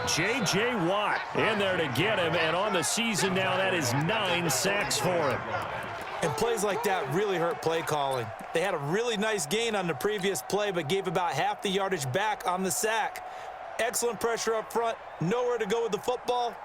J.J. Watt in there to get him, and on the season now, that is 9 sacks for him. And plays like that really hurt play calling. They had a really nice gain on the previous play, but gave about half the yardage back on the sack. Excellent pressure up front, nowhere to go with the football.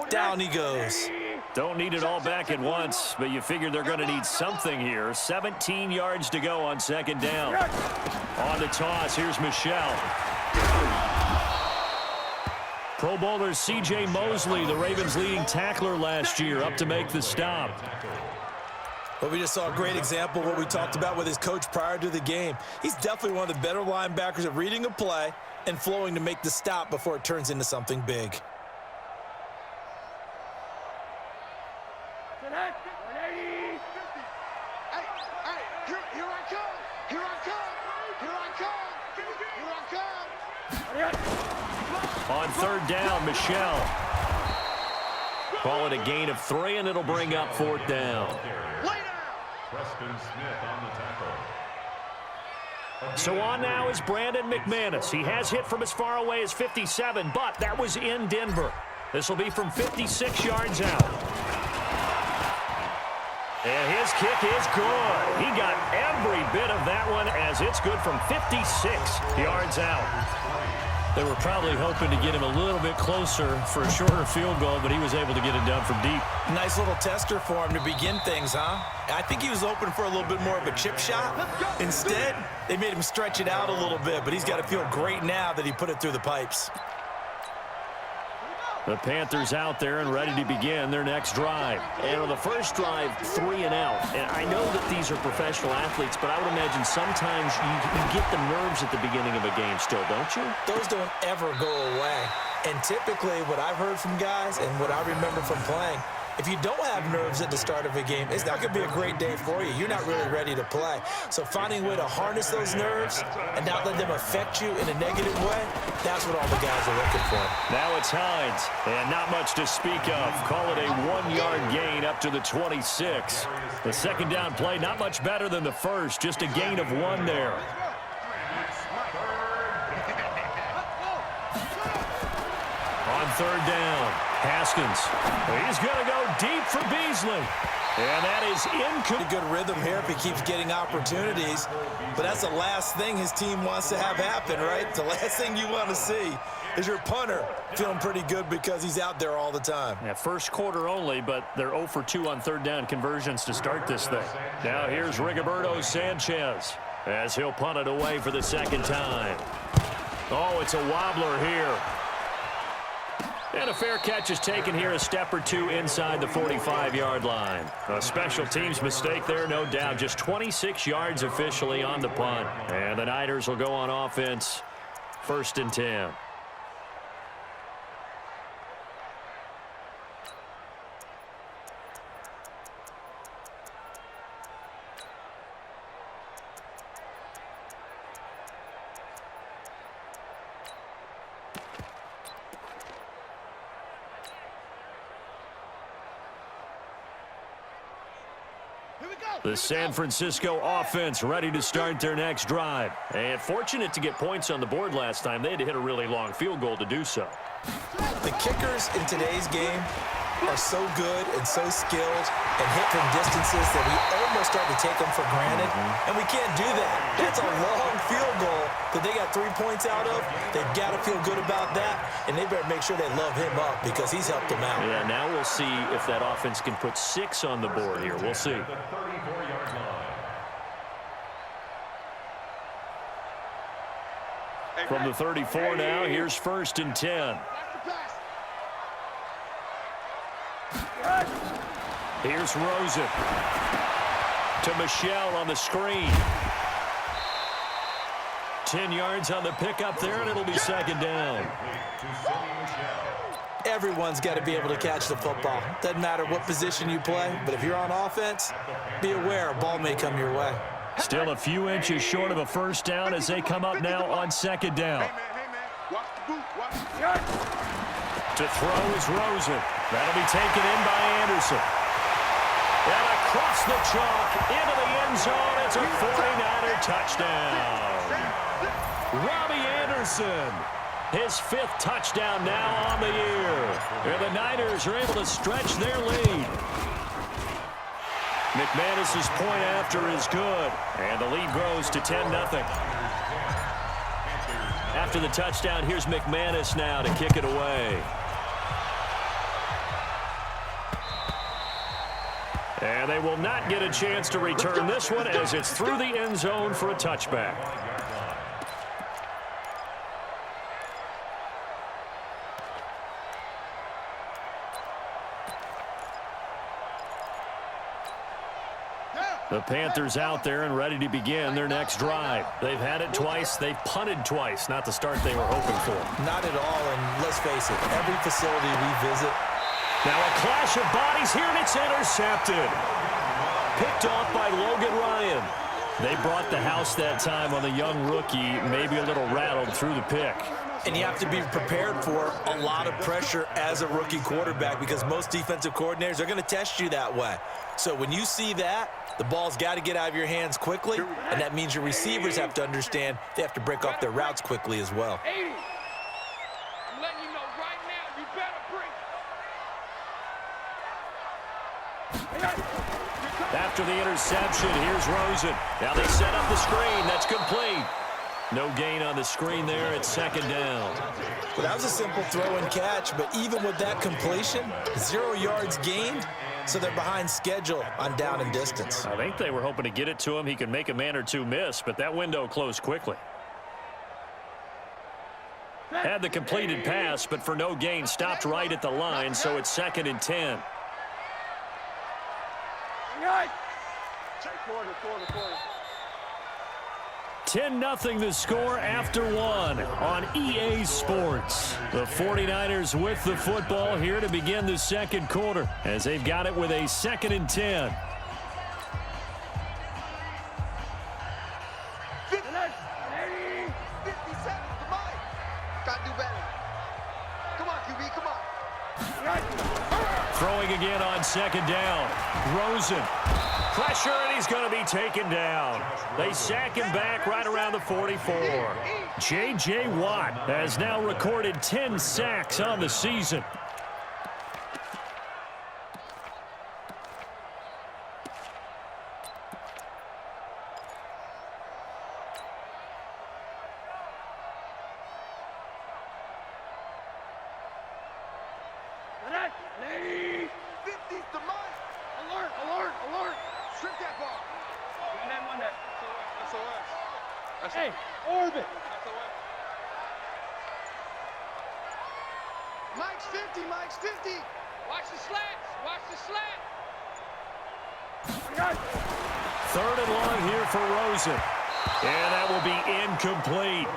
Down he goes. Don't need it all back at once, but you figure they're going to need something here. 17 yards to go on second down. On the toss, here's Michelle. Pro Bowler C.J. Mosley, the Ravens' leading tackler last year, up to make the stop. Well, we just saw a great example of what we talked about with his coach prior to the game. He's definitely one of the better linebackers at reading a play and flowing to make the stop before it turns into something big. On third down, Michelle. Call it a gain of 3, and it'll bring up fourth down. So on now is Brandon McManus. He has hit from as far away as 57, but that was in Denver. This will be from 56 yards out. And his kick is good. He got every bit of that one as it's good from 56 yards out. They were probably hoping to get him a little bit closer for a shorter field goal, but he was able to get it done from deep. Nice little tester for him to begin things, huh? I think he was hoping for a little bit more of a chip shot. Instead, they made him stretch it out a little bit, but he's got to feel great now that he put it through the pipes. The Panthers out there and ready to begin their next drive. And on the first drive, 3 and out. And I know that these are professional athletes, but I would imagine sometimes you get the nerves at the beginning of a game still, don't you? Those don't ever go away. And typically what I've heard from guys and what I remember from playing, if you don't have nerves at the start of a game, it's not going to be a great day for you. You're not really ready to play. So finding a way to harness those nerves and not let them affect you in a negative way, that's what all the guys are looking for. Now it's Hines, and not much to speak of. Call it a 1-yard gain up to the 26. The second down play, not much better than the first, just a gain of 1 there. On third down, Haskins. He's going to go deep for Beasley. And that is pretty good rhythm here if he keeps getting opportunities. But that's the last thing his team wants to have happen, right? The last thing you want to see is your punter feeling pretty good because he's out there all the time. Yeah, first quarter only, but they're 0 for 2 on third down conversions to start this thing. Now here's Rigoberto Sanchez as he'll punt it away for the second time. Oh, it's a wobbler here. And a fair catch is taken here, a step or 2 inside the 45-yard line. A special teams mistake there, no doubt. Just 26 yards officially on the punt. And the Niners will go on offense, 1st and 10. The San Francisco offense ready to start their next drive. And fortunate to get points on the board last time. They had to hit a really long field goal to do so. The kickers in today's game are so good and so skilled and hit from distances that we almost start to take them for granted. And we can't do that. That's a long field goal that they got 3 points out of. They've got to feel good about that, and they better make sure they love him up because he's helped them out. Yeah, now we'll see if that offense can put 6 on the board here. We'll see. From the 34 now, here's 1st and 10. Here's Rosen to Michelle on the screen. 10 yards on the pickup there, and it'll be second down. Everyone's got to be able to catch the football. Doesn't matter what position you play, but if you're on offense, be aware a ball may come your way. Still a few inches short of a first down as they come up now on second down. To throw is Rosen. That'll be taken in by Anderson. And across the chalk into the end zone. It's a 49er touchdown. Robbie Anderson His 5th touchdown now on the year. And the Niners are able to stretch their lead. McManus's point after is good. And the lead grows to 10-0. After the touchdown, here's McManus now to kick it away. And they will not get a chance to return this one as it's through the end zone for a touchback. The Panthers out there and ready to begin their next drive. They've had it twice. They've punted twice. Not the start they were hoping for. Not at all, and let's face it, every facility we visit. Now a clash of bodies here, and it's intercepted. Picked off by Logan Ryan. They brought the house that time on the young rookie, maybe a little rattled through the pick. And you have to be prepared for a lot of pressure as a rookie quarterback because most defensive coordinators are going to test you that way. So when you see that, the ball's got to get out of your hands quickly, and that means your receivers have to understand they have to break off their routes quickly as well. 80. I'm letting you know right now, you better bring. After the interception, here's Rosen. Now they set up the screen. That's complete. No gain on the screen there. It's 2nd down. Well, that was a simple throw and catch, but even with that completion, 0 yards gained, so they're behind schedule on down and distance. I think they were hoping to get it to him. He could make a man or two miss, but that window closed quickly. Had the completed pass, but for no gain, stopped right at the line, so it's 2nd and 10. 10-0 the score after 1 on EA Sports. The 49ers with the football here to begin the 2nd quarter as they've got it with a 2nd and 10. Throwing again on 2nd down. Rosen. Pressure, and he's going to be taken down. They sack him back right around the 44. J.J. Watt has now recorded 10 sacks on the season. Hey, orbit. Mike's 50, Mike's 50. Watch the slats, watch the slat. 3rd and long here for Rosen. And that will be incomplete.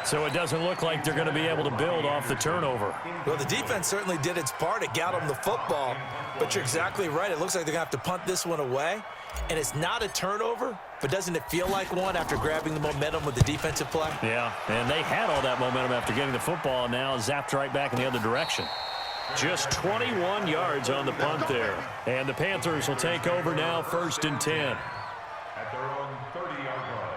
So it doesn't look like they're going to be able to build off the turnover. Well, the defense certainly did its part. It got them the football. But you're exactly right. It looks like they're going to have to punt this one away. And it's not a turnover, but doesn't it feel like one after grabbing the momentum with the defensive play? Yeah, and they had all that momentum after getting the football, and now zapped right back in the other direction. Just 21 yards on the punt there. And the Panthers will take over now, 1st and 10. At their own 30-yard line.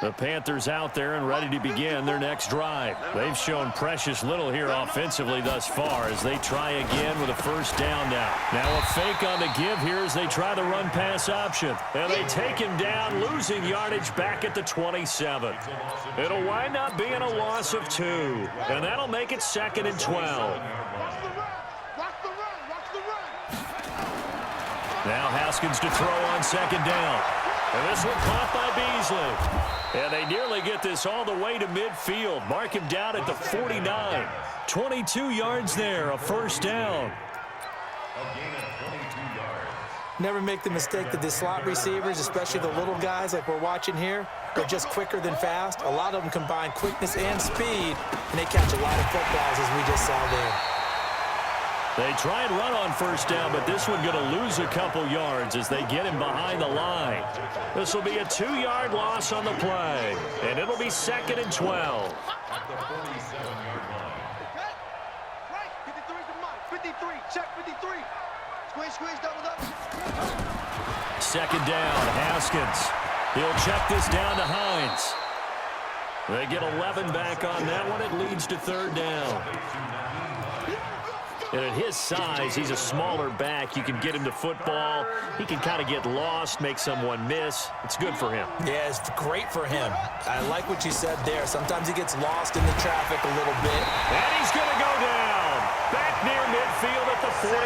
The Panthers out there and ready to begin their next drive. They've shown precious little here offensively thus far as they try again with a 1st down now. Now a fake on the give here as they try the run-pass option. And they take him down, losing yardage back at the 27. It'll wind up being a loss of 2. And that'll make it 2nd and 12. Now Haskins to throw on 2nd down. And this one caught by Beasley. And they nearly get this all the way to midfield. Mark him down at the 49. 22 yards there, a 1st down. Never make the mistake that the slot receivers, especially the little guys like we're watching here, are just quicker than fast. A lot of them combine quickness and speed, and they catch a lot of footballs as we just saw there. They try and run on 1st down, but this one going to lose a couple yards as they get him behind the line. This will be a 2-yard loss on the play, and it'll be 2nd and 12. At the 47-yard line. 53. Check 53. Squeeze, double. Second down, Haskins. He'll check this down to Hines. They get 11 back on that one. It leads to third down. And at his size, he's a smaller back. You can get him to football. He can kind of get lost, make someone miss. It's good for him. Yeah, it's great for him. I like what you said there. Sometimes he gets lost in the traffic a little bit. And he's going to go down. Back near midfield at the 49.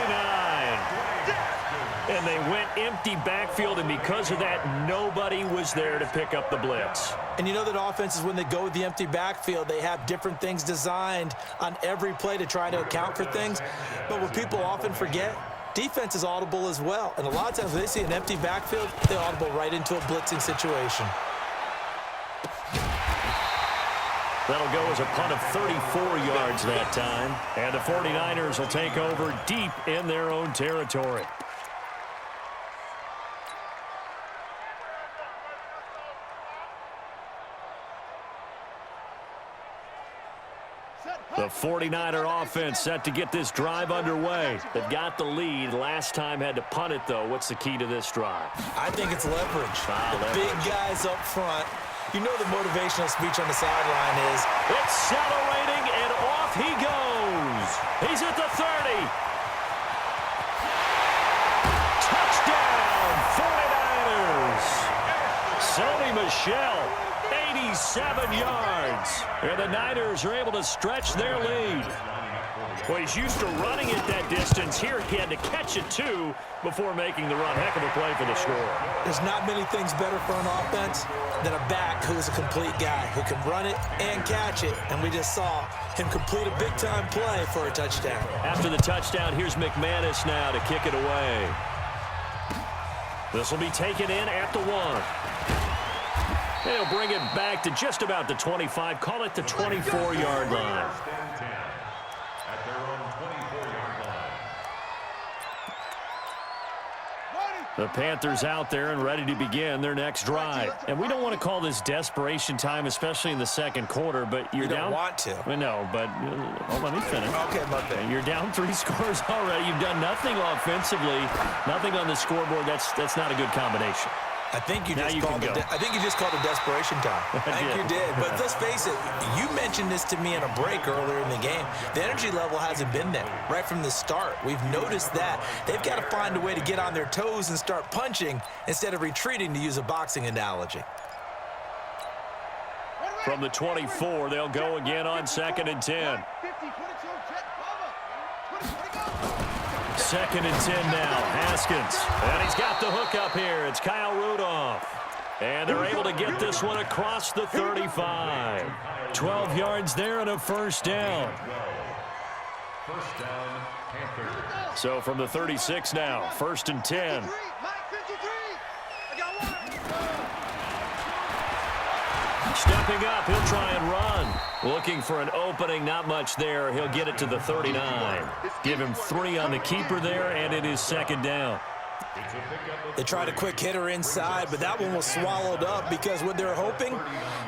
And they went empty backfield, and because of that, nobody was there to pick up the blitz. And you know that offenses, when they go with the empty backfield, they have different things designed on every play to try to account for things. But what people often forget, defense is audible as well. And a lot of times when they see an empty backfield, they audible right into a blitzing situation. That'll go as a punt of 34 yards that time. And the 49ers will take over deep in their own territory. The 49er offense set to get this drive underway. They've got the lead. Last time had to punt it, though. What's the key to this drive? I think it's leverage. Leverage. Big guys up front. You know the motivational speech on the sideline is, accelerating, and off he goes. He's at the 30. Touchdown, 49ers. Sony Michel, 87 yards. And the Niners are able to stretch their lead. Well, he's used to running it that distance. Here he had to catch it, too, before making the run. Heck of a play for the score. there's not many things better for an offense than a back who is a complete guy, who can run it and catch it. And we just saw him complete a big-time play for a touchdown. After the touchdown, here's McManus now to kick it away. This will be taken in at the 1. They'll bring it back to just about the 25. Call it the 24-yard line. At their own 24-yard line. The Panthers out there and ready to begin their next drive. And we don't want to call this desperation time, especially in the second quarter, but you're down. You don't want to. I know, but let me finish. Okay, my bad. You're down 3 scores already. You've done nothing offensively, nothing on the scoreboard. That's not a good combination. I think you just you called it. I think you just called it desperation time. I think you did. But let's face it. You mentioned this to me in a break earlier in the game. The energy level hasn't been there right from the start. We've noticed that they've got to find a way to get on their toes and start punching instead of retreating, to use a boxing analogy. From the 24, they'll go again on 2nd and 10. 2nd and 10 now. Haskins. And he's got the hook up here. It's Kyle Rudolph. And they're able to get this one across the 35. 12 yards there and a first down. First down, Panthers. So from the 36 now, 1st and 10. Stepping up, he'll try and run. Looking for an opening, not much there. He'll get it to the 39. Give him 3 on the keeper there, and it is 2nd down. They tried a quick hitter inside, but that one was swallowed up because what they're hoping,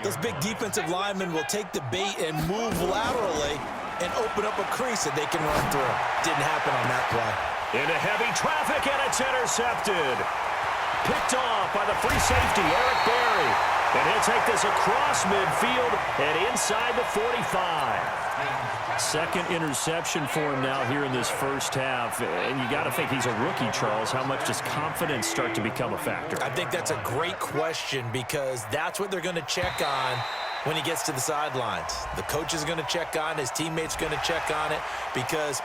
those big defensive linemen will take the bait and move laterally and open up a crease that they can run through. Didn't happen on that play. Into heavy traffic, and it's intercepted. Picked off by the free safety, Eric Berry. And he'll take this across midfield and inside the 45. Second interception for him now here in this first half. And you got to think he's a rookie, Charles. How much does confidence start to become a factor? I think that's a great question because that's what they're going to check on when he gets to the sidelines. The coach is going to check on, his teammates going to check on it, because